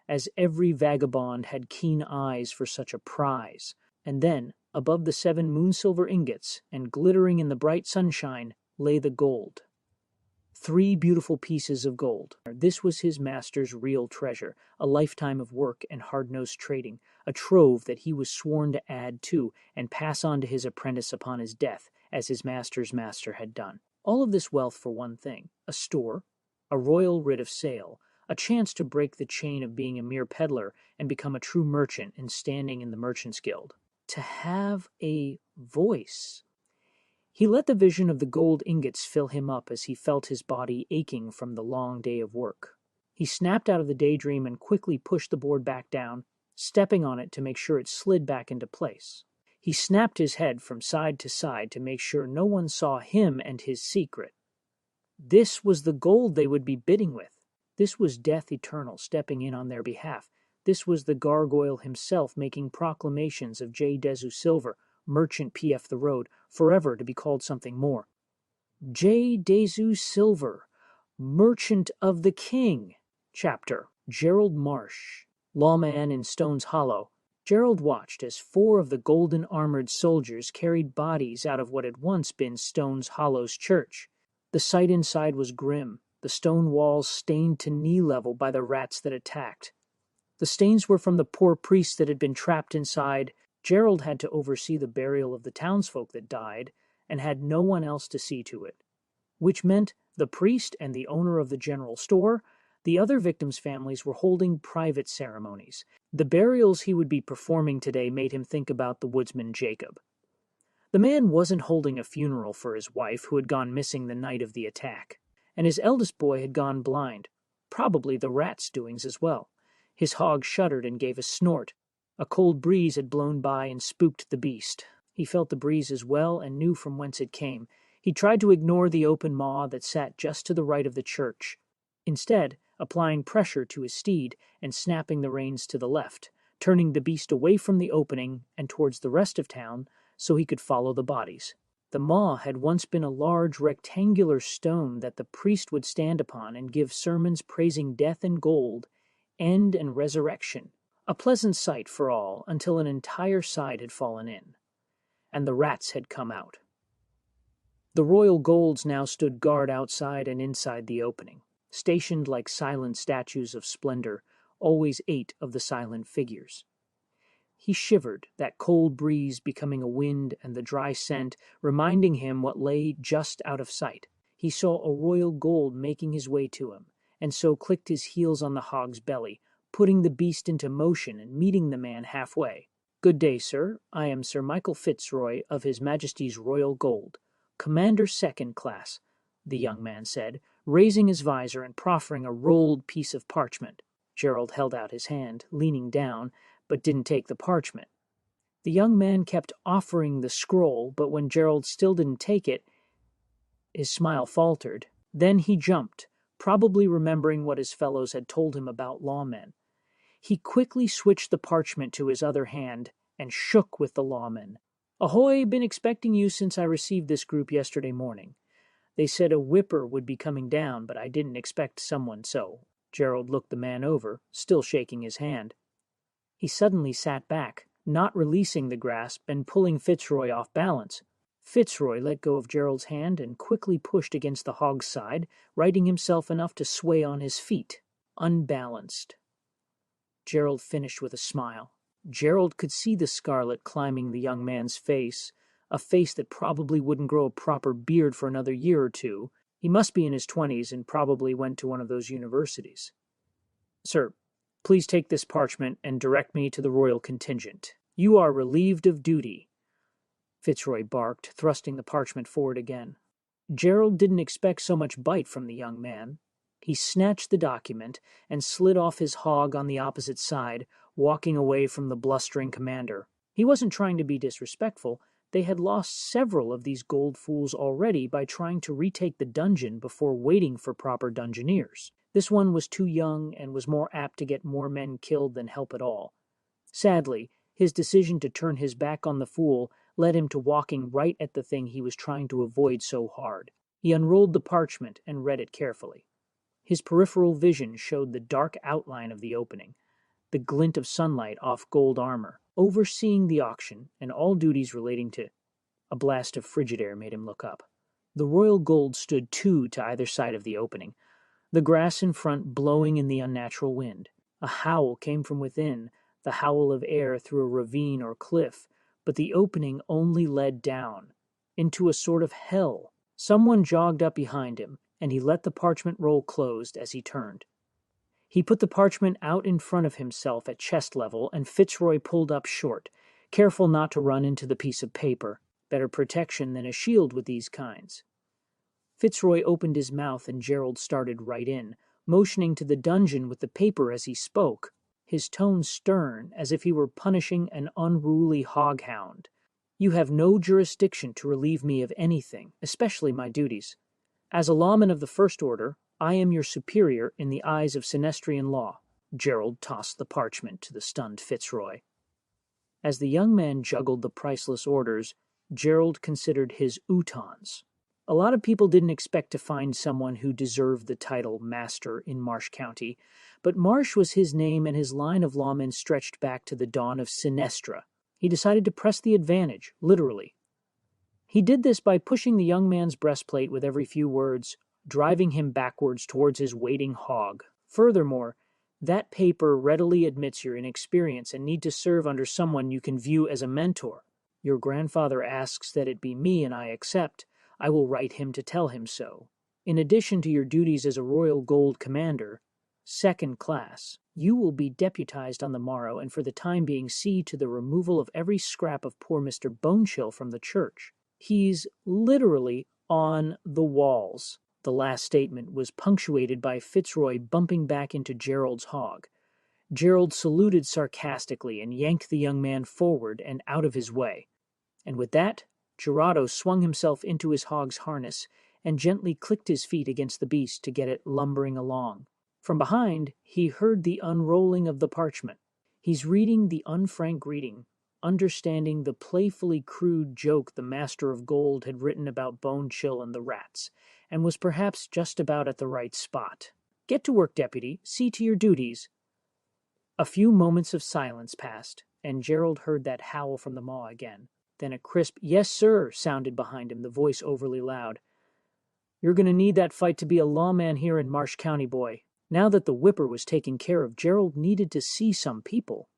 as every vagabond had keen eyes for such a prize. And then, above the 7 moon-silver ingots, and glittering in the bright sunshine, lay the gold. 3 beautiful pieces of gold. This was his master's real treasure, a lifetime of work and hard-nosed trading, a trove that he was sworn to add to and pass on to his apprentice upon his death, as his master's master had done. All of this wealth for one thing: a store, a royal writ of sale, a chance to break the chain of being a mere peddler and become a true merchant and standing in the Merchants' Guild. To have a voice. He let the vision of the gold ingots fill him up as he felt his body aching from the long day of work. He snapped out of the daydream and quickly pushed the board back down, stepping on it to make sure it slid back into place. He snapped his head from side to side to make sure no one saw him and his secret. This was the gold they would be bidding with. This was Death Eternal stepping in on their behalf. This was the gargoyle himself making proclamations of J. Desu Silver, merchant P.F. the Road, forever to be called something more. J. Desu Silver, Merchant of the King. Chapter. Gerald Marsh, lawman in Stone's Hollow. Gerald watched as 4 of the golden-armored soldiers carried bodies out of what had once been Stone's Hollow's church. The sight inside was grim, the stone walls stained to knee level by the rats that attacked. The stains were from the poor priests that had been trapped inside. Gerald had to oversee the burial of the townsfolk that died, and had no one else to see to it. Which meant the priest and the owner of the general store, The other victims' families were holding private ceremonies. The burials he would be performing today made him think about the woodsman Jacob. The man wasn't holding a funeral for his wife, who had gone missing the night of the attack, and his eldest boy had gone blind, probably the rat's doings as well. His hog shuddered and gave a snort. A cold breeze had blown by and spooked the beast. He felt the breeze as well and knew from whence it came. He tried to ignore the open maw that sat just to the right of the church, instead applying pressure to his steed and snapping the reins to the left, turning the beast away from the opening and towards the rest of town so he could follow the bodies. The maw had once been a large rectangular stone that the priest would stand upon and give sermons praising death and gold, end and resurrection, a pleasant sight for all until an entire side had fallen in, and the rats had come out. The royal golds now stood guard outside and inside the opening, stationed like silent statues of splendor, always 8 of the silent figures. He shivered, that cold breeze becoming a wind and the dry scent reminding him what lay just out of sight. He saw a royal gold making his way to him, and so clicked his heels on the hog's belly, putting the beast into motion and meeting the man halfway. "Good day, sir. I am Sir Michael Fitzroy of His Majesty's Royal Gold, Commander Second Class," the young man said, raising his visor and proffering a rolled piece of parchment. Gerald held out his hand, leaning down, but didn't take the parchment. The young man kept offering the scroll, but when Gerald still didn't take it, his smile faltered. Then he jumped, probably remembering what his fellows had told him about lawmen. He quickly switched the parchment to his other hand and shook with the lawmen. "Ahoy, been expecting you since I received this group yesterday morning. They said a whipper would be coming down, but I didn't expect someone so." Gerald looked the man over, still shaking his hand. He suddenly sat back, not releasing the grasp and pulling Fitzroy off balance. Fitzroy let go of Gerald's hand and quickly pushed against the hog's side, righting himself enough to sway on his feet, unbalanced. Gerald finished with a smile. Gerald could see the scarlet climbing the young man's face, a face that probably wouldn't grow a proper beard for another year or two. He must be in his 20s and probably went to one of those universities. "Sir, please take this parchment and direct me to the royal contingent. You are relieved of duty," Fitzroy barked, thrusting the parchment forward again. Gerald didn't expect so much bite from the young man. He snatched the document and slid off his hog on the opposite side, walking away from the blustering commander. He wasn't trying to be disrespectful. They had lost several of these gold fools already by trying to retake the dungeon before waiting for proper dungeoneers. This one was too young and was more apt to get more men killed than help at all. Sadly, his decision to turn his back on the fool led him to walking right at the thing he was trying to avoid so hard. He unrolled the parchment and read it carefully. His peripheral vision showed the dark outline of the opening, the glint of sunlight off gold armor. Overseeing the auction and all duties relating to... A blast of frigid air made him look up. The royal gold stood 2 to either side of the opening, the grass in front blowing in the unnatural wind. A howl came from within, the howl of air through a ravine or cliff, but the opening only led down, into a sort of hell. Someone jogged up behind him, and he let the parchment roll closed as he turned. He put the parchment out in front of himself at chest level, and Fitzroy pulled up short, careful not to run into the piece of paper. Better protection than a shield with these kinds. Fitzroy opened his mouth and Gerald started right in, motioning to the dungeon with the paper as he spoke, his tone stern as if he were punishing an unruly hoghound. "You have no jurisdiction to relieve me of anything, especially my duties. As a lawman of the First Order, I am your superior in the eyes of Senestrian law." Gerald tossed the parchment to the stunned Fitzroy. As the young man juggled the priceless orders, Gerald considered his utans. A lot of people didn't expect to find someone who deserved the title Master in Marsh County, but Marsh was his name and his line of lawmen stretched back to the dawn of Sinestra. He decided to press the advantage, literally. He did this by pushing the young man's breastplate with every few words, driving him backwards towards his waiting hog. Furthermore, that paper readily admits your inexperience and need to serve under someone you can view as a mentor. Your grandfather asks that it be me, and I accept. I will write him to tell him so. In addition to your duties as a royal gold commander, second class. You will be deputized on the morrow, and for the time being see to the removal of every scrap of poor Mr. Bonechill from the church. He's literally on the walls." The last statement was punctuated by Fitzroy bumping back into Gerald's hog. Gerald saluted sarcastically and yanked the young man forward and out of his way. And with that, Gerardo swung himself into his hog's harness and gently clicked his feet against the beast to get it lumbering along. From behind, he heard the unrolling of the parchment. He's reading the unfrank greeting, understanding the playfully crude joke the Master of Gold had written about Bonechill and the rats, and was perhaps just about at the right spot. "Get to work, deputy. See to your duties." A few moments of silence passed, and Gerald heard that howl from the maw again. Then a crisp "Yes, sir," sounded behind him, the voice overly loud. "You're going to need that fight to be a lawman here in Marsh County, boy." Now that the whipper was taken care of, Gerald needed to see some people.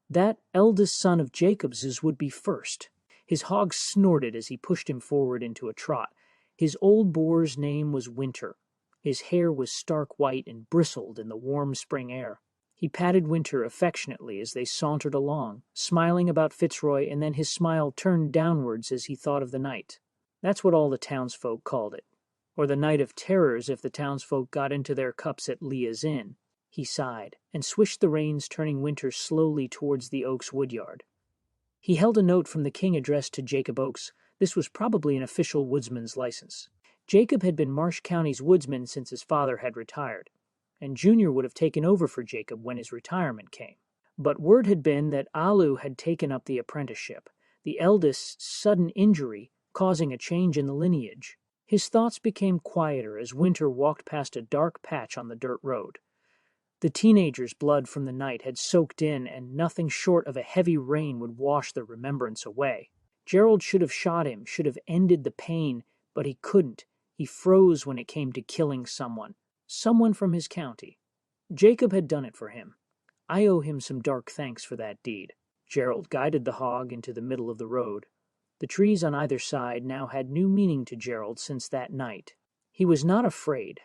That eldest son of Jacobs's would be first. His hog snorted as he pushed him forward into a trot. His old boar's name was Winter. His hair was stark white and bristled in the warm spring air. He patted Winter affectionately as they sauntered along, smiling about Fitzroy, and then his smile turned downwards as he thought of the night. That's what all the townsfolk called it. Or the night of terrors if the townsfolk got into their cups at Leah's Inn. He sighed, and swished the reins, turning Winter slowly towards the Oaks woodyard. He held a note from the king addressed to Jacob Oaks. This was probably an official woodsman's license. Jacob had been Marsh County's woodsman since his father had retired, and Junior would have taken over for Jacob when his retirement came. But word had been that Alu had taken up the apprenticeship, the eldest's sudden injury causing a change in the lineage. His thoughts became quieter as Winter walked past a dark patch on the dirt road. The teenager's blood from the night had soaked in, and nothing short of a heavy rain would wash the remembrance away. Gerald should have shot him, should have ended the pain, but he couldn't. He froze when it came to killing someone from his county. Jacob had done it for him. I owe him some dark thanks for that deed. Gerald guided the hog into the middle of the road. The trees on either side now had new meaning to Gerald since that night. He was not afraid,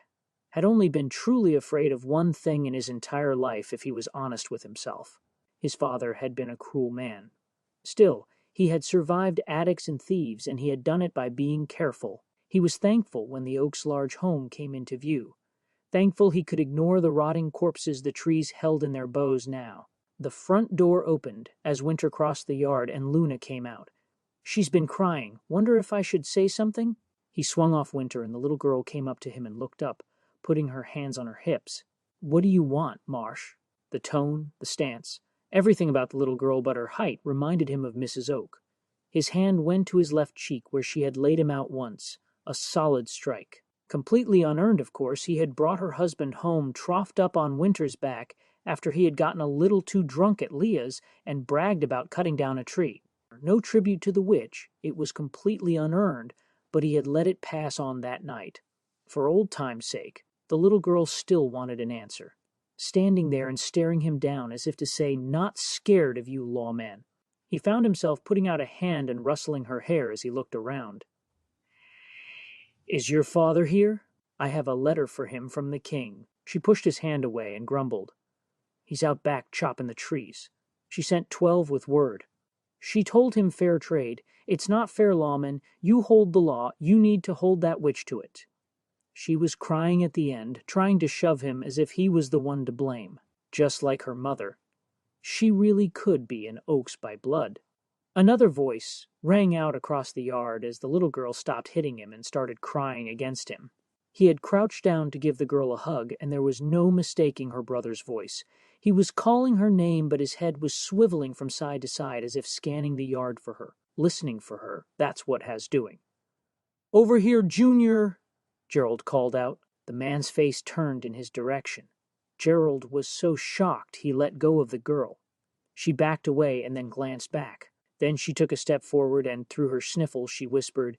had only been truly afraid of one thing in his entire life if he was honest with himself. His father had been a cruel man. Still, he had survived addicts and thieves, and he had done it by being careful. He was thankful when the Oaks' large home came into view. Thankful he could ignore the rotting corpses the trees held in their bows now. The front door opened as Winter crossed the yard, and Luna came out. "She's been crying. Wonder if I should say something?" He swung off Winter, and the little girl came up to him and looked up, putting her hands on her hips. "What do you want, Marsh?" The tone, the stance, everything about the little girl but her height reminded him of Mrs. Oak. His hand went to his left cheek where she had laid him out once, a solid strike. Completely unearned, of course, he had brought her husband home troughed up on Winter's back after he had gotten a little too drunk at Leah's and bragged about cutting down a tree. No tribute to the witch, it was completely unearned, but he had let it pass on that night. For old time's sake, the little girl still wanted an answer, standing there and staring him down as if to say, "Not scared of you, lawman." He found himself putting out a hand and rustling her hair as he looked around. "Is your father here? I have a letter for him from the king." She pushed his hand away and grumbled. "He's out back chopping the trees. She sent 12 with word." She told him fair trade. "It's not fair, lawman. You hold the law. You need to hold that witch to it." She was crying at the end, trying to shove him as if he was the one to blame, just like her mother. She really could be an Oaks by blood. Another voice rang out across the yard as the little girl stopped hitting him and started crying against him. He had crouched down to give the girl a hug, and there was no mistaking her brother's voice. He was calling her name, but his head was swiveling from side to side as if scanning the yard for her, listening for her. That's what has doing. "Over here, Junior!" Gerald called out. The man's face turned in his direction. Gerald was so shocked he let go of the girl. She backed away and then glanced back. Then she took a step forward, and through her sniffles she whispered,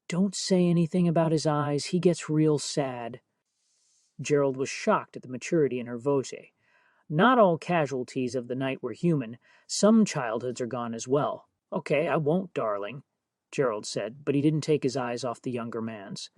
"Don't say anything about his eyes. He gets real sad." Gerald was shocked at the maturity in her voce. Not all casualties of the night were human. Some childhoods are gone as well. "Okay, I won't, darling," Gerald said, but he didn't take his eyes off the younger man's.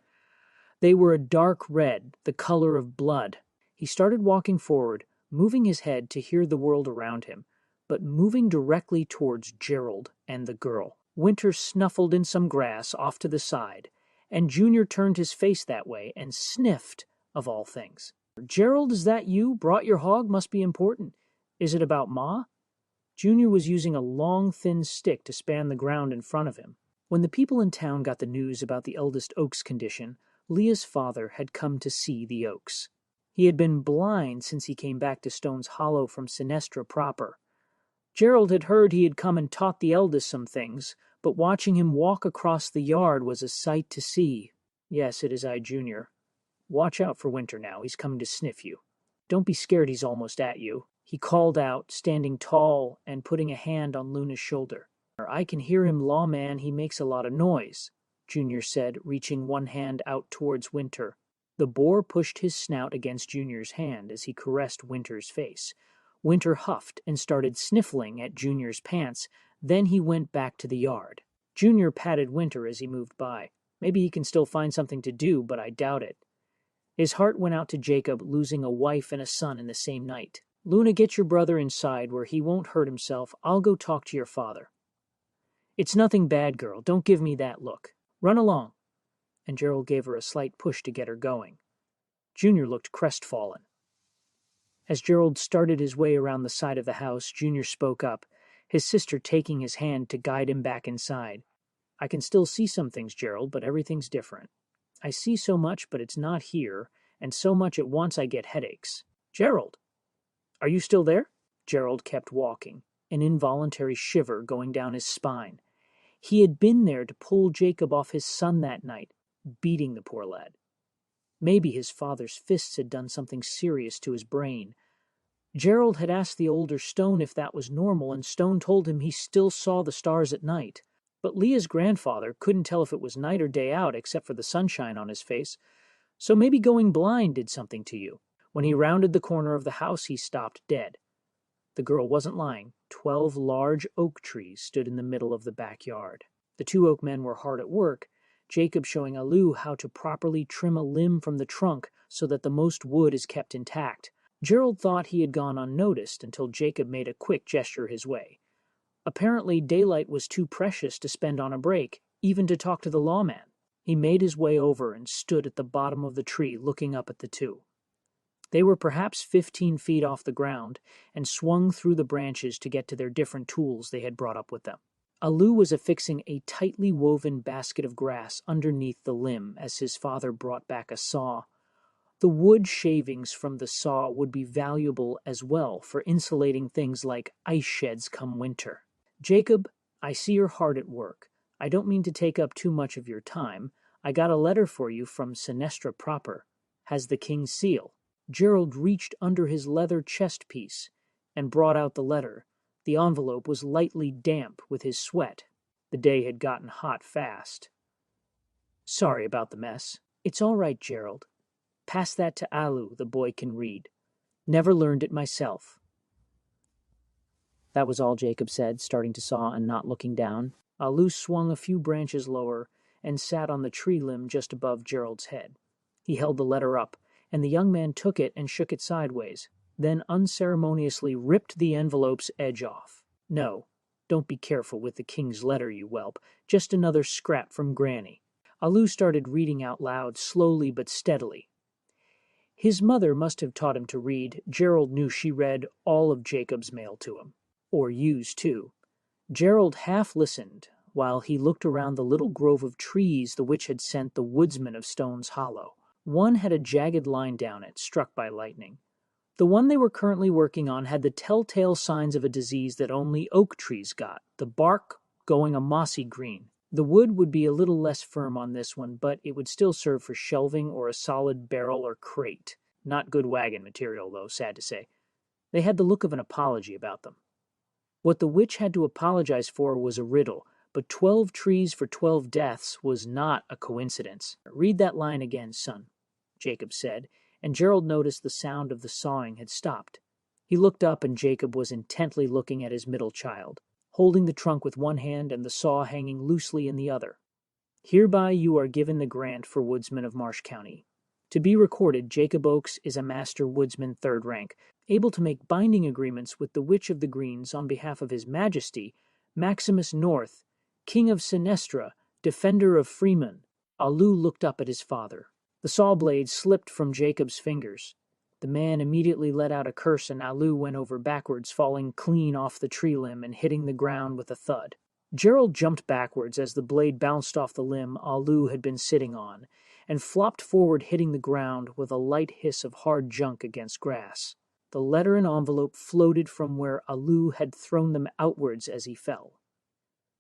They were a dark red, the color of blood. He started walking forward, moving his head to hear the world around him, but moving directly towards Gerald and the girl. Winter snuffled in some grass off to the side, and Junior turned his face that way and sniffed, of all things. "Gerald, is that you? Brought your hog? Must be important. Is it about Ma?" Junior was using a long, thin stick to span the ground in front of him. When the people in town got the news about the eldest Oak's condition, Leah's father had come to see the Oaks. He had been blind since he came back to Stone's Hollow from Sinestra proper. Gerald had heard he had come and taught the eldest some things, but watching him walk across the yard was a sight to see. "Yes, it is I, Junior. Watch out for Winter now. He's coming to sniff you. Don't be scared, he's almost at you," he called out, standing tall and putting a hand on Luna's shoulder. "I can hear him, lawman. He makes a lot of noise," Junior said, reaching one hand out towards Winter. The boar pushed his snout against Junior's hand as he caressed Winter's face. Winter huffed and started sniffling at Junior's pants. Then he went back to the yard. Junior patted Winter as he moved by. Maybe he can still find something to do, but I doubt it. His heart went out to Jacob, losing a wife and a son in the same night. "Luna, get your brother inside where he won't hurt himself. I'll go talk to your father." "It's nothing bad, girl. Don't give me that look. Run along." And Gerald gave her a slight push to get her going. Junior looked crestfallen. As Gerald started his way around the side of the house, Junior spoke up, his sister taking his hand to guide him back inside. "I can still see some things, Gerald, but everything's different. I see so much, but it's not here, and so much at once I get headaches." "Gerald! Are you still there?" Gerald kept walking, an involuntary shiver going down his spine. He had been there to pull Jacob off his son that night, beating the poor lad. Maybe his father's fists had done something serious to his brain. Gerald had asked the older Stone if that was normal, and Stone told him he still saw the stars at night. But Leah's grandfather couldn't tell if it was night or day out except for the sunshine on his face. So maybe going blind did something to you. When he rounded the corner of the house, he stopped dead. The girl wasn't lying. 12 large oak trees stood in the middle of the backyard. The 2 oak men were hard at work, Jacob showing Alu how to properly trim a limb from the trunk so that the most wood is kept intact. Gerald thought he had gone unnoticed until Jacob made a quick gesture his way. Apparently daylight was too precious to spend on a break, even to talk to the lawman. He made his way over and stood at the bottom of the tree looking up at the 2. They were perhaps 15 feet off the ground and swung through the branches to get to their different tools they had brought up with them. Alu was affixing a tightly woven basket of grass underneath the limb as his father brought back a saw. The wood shavings from the saw would be valuable as well for insulating things like ice sheds come winter. "Jacob, I see you're hard at work. I don't mean to take up too much of your time. I got a letter for you from Sinestra proper. Has the king's seal." Gerald reached under his leather chest piece and brought out the letter. The envelope was lightly damp with his sweat. The day had gotten hot fast. "Sorry about the mess." "It's all right, Gerald. Pass that to Alu, the boy can read. Never learned it myself." That was all Jacob said, starting to saw and not looking down. Alu swung a few branches lower and sat on the tree limb just above Gerald's head. He held the letter up, and the young man took it and shook it sideways, then unceremoniously ripped the envelope's edge off. "No, don't be careful with the king's letter, you whelp. Just another scrap from Granny." Alu started reading out loud, slowly but steadily. His mother must have taught him to read. Gerald knew she read all of Jacob's mail to him. Or used to. Gerald half listened while he looked around the little grove of trees the witch had sent the woodsman of Stone's Hollow. One had a jagged line down it, struck by lightning. The one they were currently working on had the telltale signs of a disease that only oak trees got, the bark going a mossy green. The wood would be a little less firm on this one, but it would still serve for shelving or a solid barrel or crate. Not good wagon material, though, sad to say. They had the look of an apology about them. What the witch had to apologize for was a riddle, but 12 trees for 12 deaths was not a coincidence. "Read that line again, son," Jacob said, and Gerald noticed the sound of the sawing had stopped. He looked up, and Jacob was intently looking at his middle child, holding the trunk with one hand and the saw hanging loosely in the other. "Hereby you are given the grant for woodsman of Marsh County. To be recorded, Jacob Oakes is a master woodsman third rank, able to make binding agreements with the Witch of the Greens on behalf of His Majesty, Maximus North, King of Sinestra, defender of freemen. Alu looked up at his father. The saw blade slipped from Jacob's fingers. The man immediately let out a curse, and Alu went over backwards, falling clean off the tree limb and hitting the ground with a thud. Gerald jumped backwards as the blade bounced off the limb Alu had been sitting on, and flopped forward, hitting the ground with a light hiss of hard junk against grass. The letter and envelope floated from where Alu had thrown them outwards as he fell.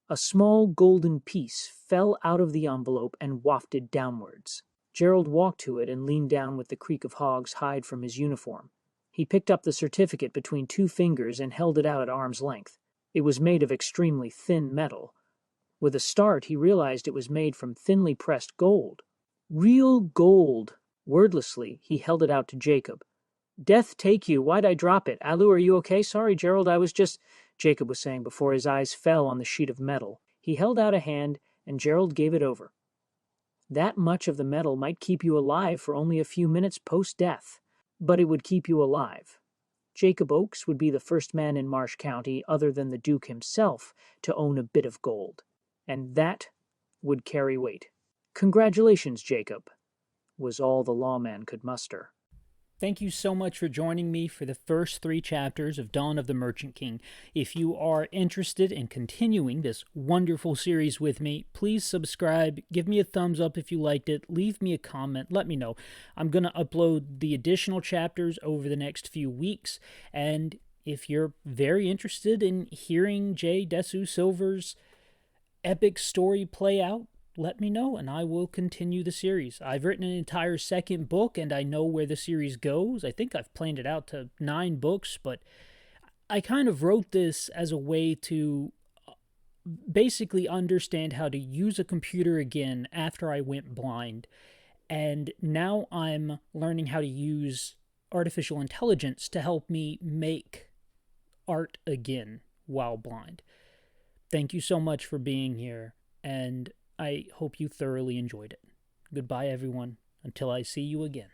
A small golden piece fell out of the envelope and wafted downwards. Gerald walked to it and leaned down with the creak of hog's hide from his uniform. He picked up the certificate between two fingers and held it out at arm's length. It was made of extremely thin metal. With a start, he realized it was made from thinly pressed gold. Real gold! Wordlessly, he held it out to Jacob. "Death take you, why'd I drop it? Alu, are you okay? Sorry, Gerald, I was just..." Jacob was saying before his eyes fell on the sheet of metal. He held out a hand, and Gerald gave it over. That much of the metal might keep you alive for only a few minutes post-death, but it would keep you alive. Jacob Oakes would be the first man in Marsh County, other than the Duke himself, to own a bit of gold, and that would carry weight. "Congratulations, Jacob," was all the lawman could muster. Thank you so much for joining me for the first 3 chapters of Dawn of the Merchant King. If you are interested in continuing this wonderful series with me, please subscribe, give me a thumbs up if you liked it, leave me a comment, let me know. I'm going to upload the additional chapters over the next few weeks, and if you're very interested in hearing J. Desu Silver's epic story play out, let me know, and I will continue the series. I've written an entire second book, and I know where the series goes. I think I've planned it out to 9 books, but I kind of wrote this as a way to basically understand how to use a computer again after I went blind. And now I'm learning how to use artificial intelligence to help me make art again while blind. Thank you so much for being here, and I hope you thoroughly enjoyed it. Goodbye, everyone, until I see you again.